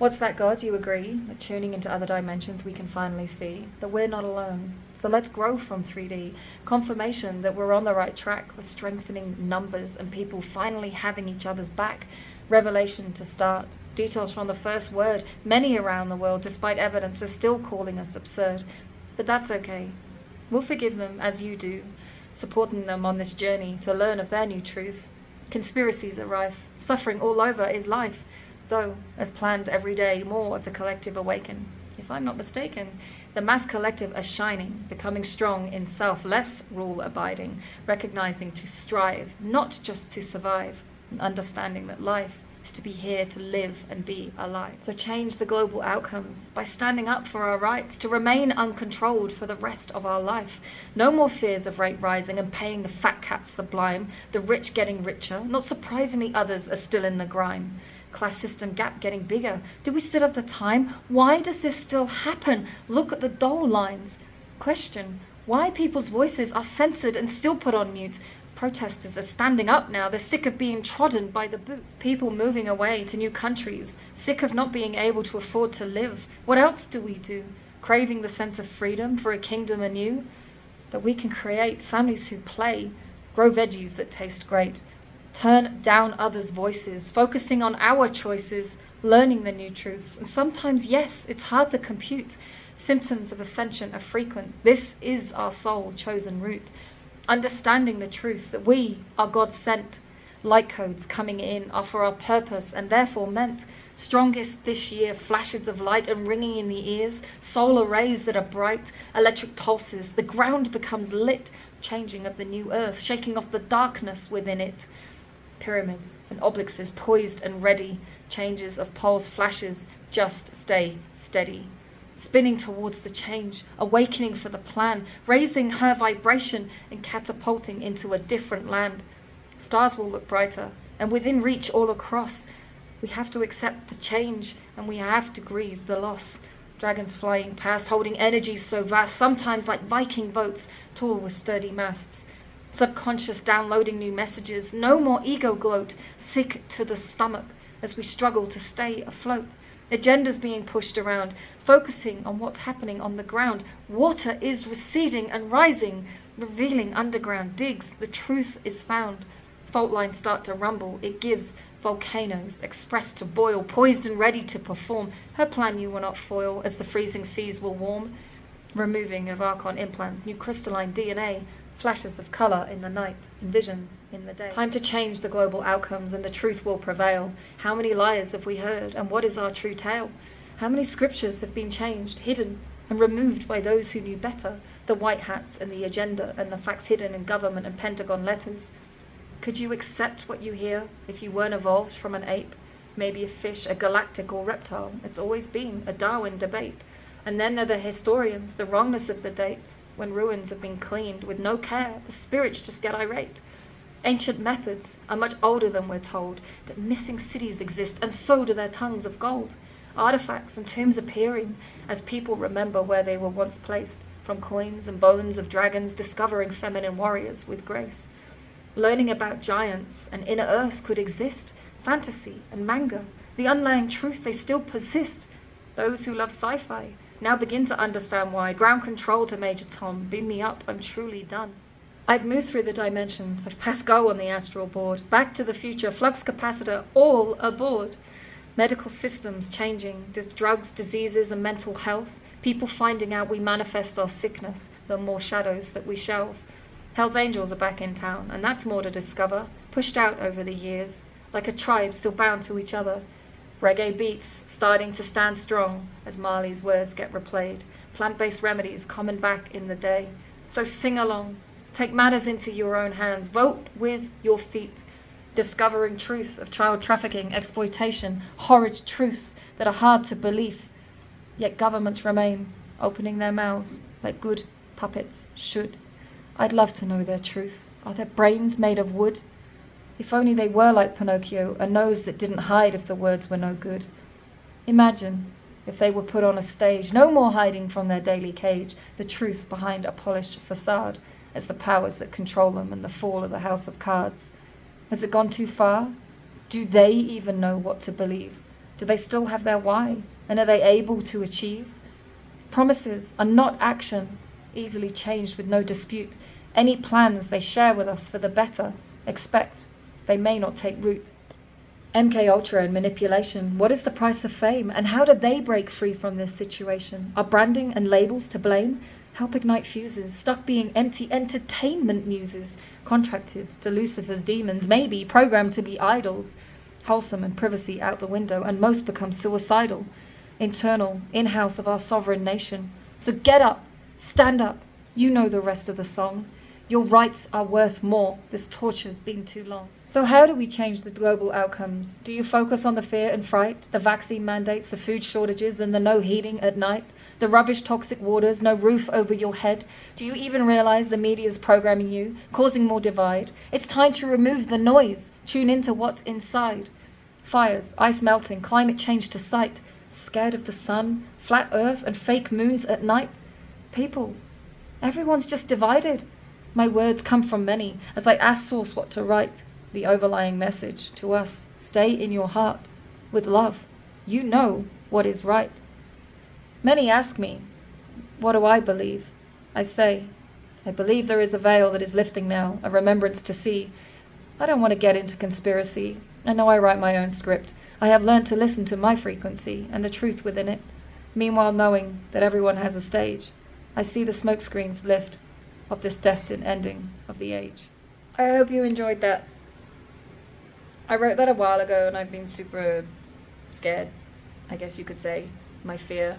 What's that, God? You agree that tuning into other dimensions we can finally see that we're not alone. So let's grow from 3D. Confirmation that we're on the right track with strengthening numbers and people finally having each other's back. Revelation to start. Details from the first word. Many around the world, despite evidence, are still calling us absurd. But that's okay. We'll forgive them as you do, supporting them on this journey to learn of their new truth. Conspiracies are rife. Suffering all over is life. Though, as planned every day, more of the collective awaken. If I'm not mistaken, the mass collective are shining, becoming strong in self, less rule-abiding, recognizing to strive, not just to survive, and understanding that life is to be here to live and be alive. So change the global outcomes by standing up for our rights to remain uncontrolled for the rest of our life. No more fears of rate rising and paying the fat cats sublime, the rich getting richer. Not surprisingly, others are still in the grime. Class system gap getting bigger. Do we still have the time? Why does this still happen? Look at the dole lines. Question, why people's voices are censored and still put on mute? Protesters are standing up now. They're sick of being trodden by the boot. People moving away to new countries, sick of not being able to afford to live. What else do we do? Craving the sense of freedom for a kingdom anew? That we can create families who play, grow veggies that taste great. Turn down others' voices, focusing on our choices, learning the new truths. And sometimes, yes, it's hard to compute. Symptoms of ascension are frequent. This is our soul chosen route. Understanding the truth that we are God sent. Light codes coming in are for our purpose and therefore meant. Strongest this year, flashes of light and ringing in the ears. Solar rays that are bright, electric pulses. The ground becomes lit. Changing of the new earth, shaking off the darkness within it. Pyramids and obelisks poised and ready. Changes of poles, flashes, just stay steady. Spinning towards the change, awakening for the plan, raising her vibration and catapulting into a different land. Stars will look brighter and within reach all across. We have to accept the change and we have to grieve the loss. Dragons flying past, holding energy so vast, sometimes like Viking boats, tall with sturdy masts. Subconscious downloading new messages, no more ego gloat, sick to the stomach as we struggle to stay afloat. Agendas being pushed around, focusing on what's happening on the ground. Water is receding and rising, revealing underground digs. The truth is found. Fault lines start to rumble. It gives volcanoes expressed to boil, poised and ready to perform. Her plan you will not foil as the freezing seas will warm. Removing of Archon implants, new crystalline DNA. Flashes of colour in the night, and visions in the day. Time to change the global outcomes and the truth will prevail. How many liars have we heard and what is our true tale? How many scriptures have been changed, hidden and removed by those who knew better? The white hats and the agenda and the facts hidden in government and Pentagon letters. Could you accept what you hear if you weren't evolved from an ape? Maybe a fish, a galactic or reptile. It's always been a Darwin debate. And then there are the historians, the wrongness of the dates. When ruins have been cleaned with no care, the spirits just get irate. Ancient methods are much older than we're told, that missing cities exist and so do their tongues of gold. Artifacts and tombs appearing as people remember where they were once placed, from coins and bones of dragons discovering feminine warriors with grace. Learning about giants and inner earth could exist, fantasy and manga, the underlying truth they still persist. Those who love sci-fi now begin to understand why. Ground control to Major Tom. Beam me up, I'm truly done. I've moved through the dimensions. I've passed go on the astral board. Back to the future, flux capacitor, all aboard. Medical systems changing. Drugs, diseases and mental health. People finding out we manifest our sickness. The more shadows that we shelve. Hell's Angels are back in town, and that's more to discover. Pushed out over the years. Like a tribe still bound to each other. Reggae beats starting to stand strong as Marley's words get replayed. Plant-based remedies coming back in the day. So sing along. Take matters into your own hands. Vote with your feet. Discovering truth of child trafficking, exploitation, horrid truths that are hard to believe. Yet governments remain, opening their mouths like good puppets should. I'd love to know their truth. Are their brains made of wood? If only they were like Pinocchio, a nose that didn't hide if the words were no good. Imagine if they were put on a stage, no more hiding from their daily cage, the truth behind a polished facade, as the powers that control them and the fall of the house of cards. Has it gone too far? Do they even know what to believe? Do they still have their why? And are they able to achieve? Promises are not action, easily changed with no dispute. Any plans they share with us for the better, expect they may not take root. MK Ultra and manipulation, what is the price of fame? And how do they break free from this situation? Are branding and labels to blame? Help ignite fuses, stuck being empty entertainment muses, contracted to Lucifer's demons, maybe programmed to be idols. Wholesome and privacy out the window, and most become suicidal. Internal, in-house of our sovereign nation. So get up, stand up, you know the rest of the song. Your rights are worth more. This torture's been too long. So how do we change the global outcomes? Do you focus on the fear and fright, the vaccine mandates, the food shortages, and the no heating at night, the rubbish toxic waters, no roof over your head? Do you even realize the media's programming you, causing more divide? It's time to remove the noise, tune into what's inside. Fires, ice melting, climate change to sight, scared of the sun, flat earth, and fake moons at night. People, everyone's just divided. My words come from many, as I ask Source what to write. The overlying message to us, stay in your heart. With love, you know what is right. Many ask me, what do I believe? I say, I believe there is a veil that is lifting now, a remembrance to see. I don't want to get into conspiracy. I know I write my own script. I have learned to listen to my frequency and the truth within it. Meanwhile, knowing that everyone has a stage, I see the smoke screens lift of this destined ending of the age. I hope you enjoyed that. I wrote that a while ago and I've been super scared, I guess you could say. My fear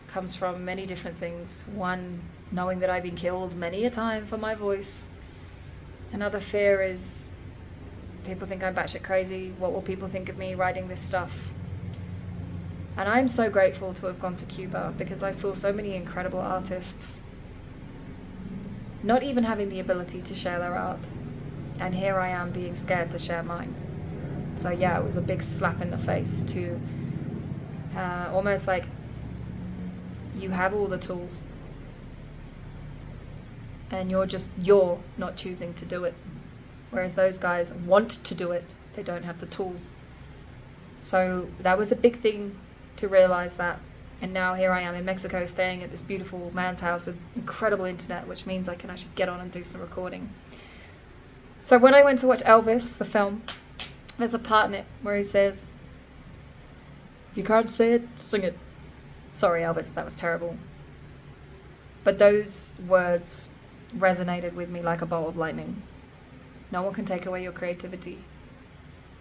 comes from many different things. One, knowing that I've been killed many a time for my voice. Another fear is people think I'm batshit crazy. What will people think of me writing this stuff? And I'm so grateful to have gone to Cuba because I saw so many incredible artists not even having the ability to share their art. And here I am being scared to share mine. So yeah, it was a big slap in the face to almost like you have all the tools and you're not choosing to do it. Whereas those guys want to do it, they don't have the tools. So that was a big thing to realize that. And now here I am in Mexico staying at this beautiful man's house with incredible internet, which means I can actually get on and do some recording. So when I went to watch Elvis, the film, there's a part in it where he says, if you can't say it, sing it. Sorry, Elvis, that was terrible. But those words resonated with me like a bolt of lightning. No one can take away your creativity.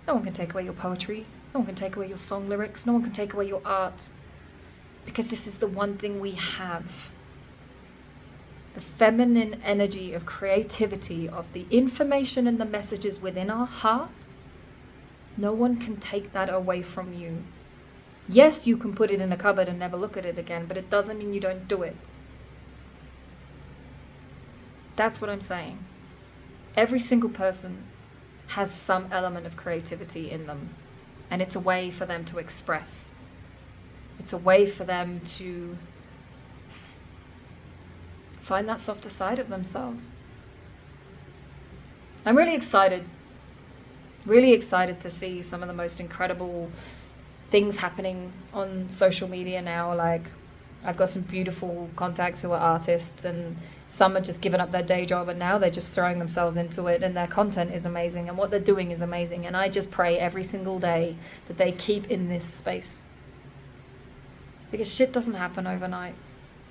No one can take away your poetry. No one can take away your song lyrics. No one can take away your art. Because this is the one thing we have. The feminine energy of creativity, of the information and the messages within our heart. No one can take that away from you. Yes, you can put it in a cupboard and never look at it again, but it doesn't mean you don't do it. That's what I'm saying. Every single person has some element of creativity in them, and it's a way for them to express. It's a way for them to find that softer side of themselves. I'm really excited to see some of the most incredible things happening on social media now. Like, I've got some beautiful contacts who are artists, and some are just giving up their day job and now they're just throwing themselves into it, and their content is amazing and what they're doing is amazing. And I just pray every single day that they keep in this space. Because shit doesn't happen overnight.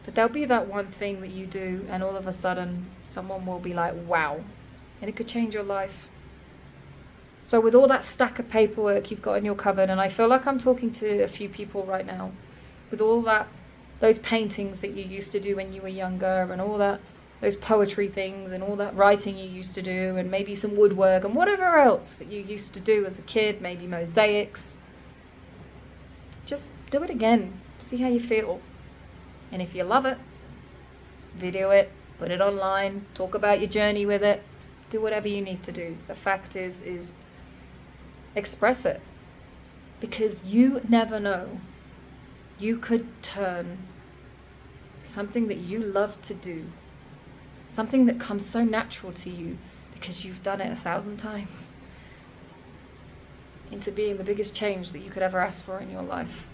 But there'll be that one thing that you do and all of a sudden someone will be like, wow. And it could change your life. So with all that stack of paperwork you've got in your cupboard, and I feel like I'm talking to a few people right now, with all that, those paintings that you used to do when you were younger, and all that, those poetry things and all that writing you used to do, and maybe some woodwork and whatever else that you used to do as a kid, maybe mosaics. Just do it again. See how you feel. And if you love it, video it, put it online, talk about your journey with it, do whatever you need to do. The fact is express it. Because you never know. You could turn something that you love to do, something that comes so natural to you because you've done it 1,000 times, into being the biggest change that you could ever ask for in your life.